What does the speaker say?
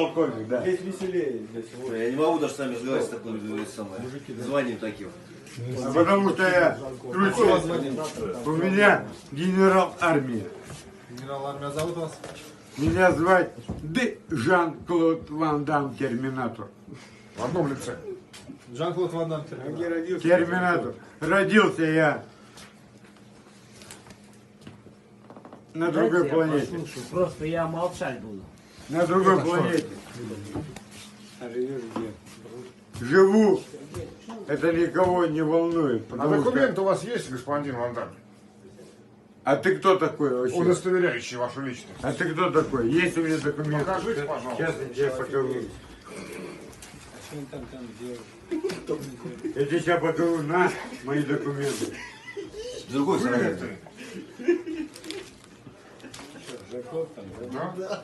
Полковник, да. Здесь веселее для всего. Я не могу даже с вами разговаривать с таким званием таким. А потому что я круче. У меня генерал армии. Генерал армия, зовут вас? Меня звать Жан-Клод Ван Дам Терминатор. В одном лице. Жан-Клод Ван Дам. Терминатор. Родился я на другой планете. Послушай, просто я молчать буду. На другой планете. Живу. Это никого не волнует. А потому что- документы у вас есть, господин Ван Дам? А ты кто такой вообще? Удостоверяющие вашу личность. А ты кто такой? Есть у меня документы? Покажите, пожалуйста. Сейчас я тебе покажу. Я тебе сейчас покажу на мои документы. С другой стороны. Да?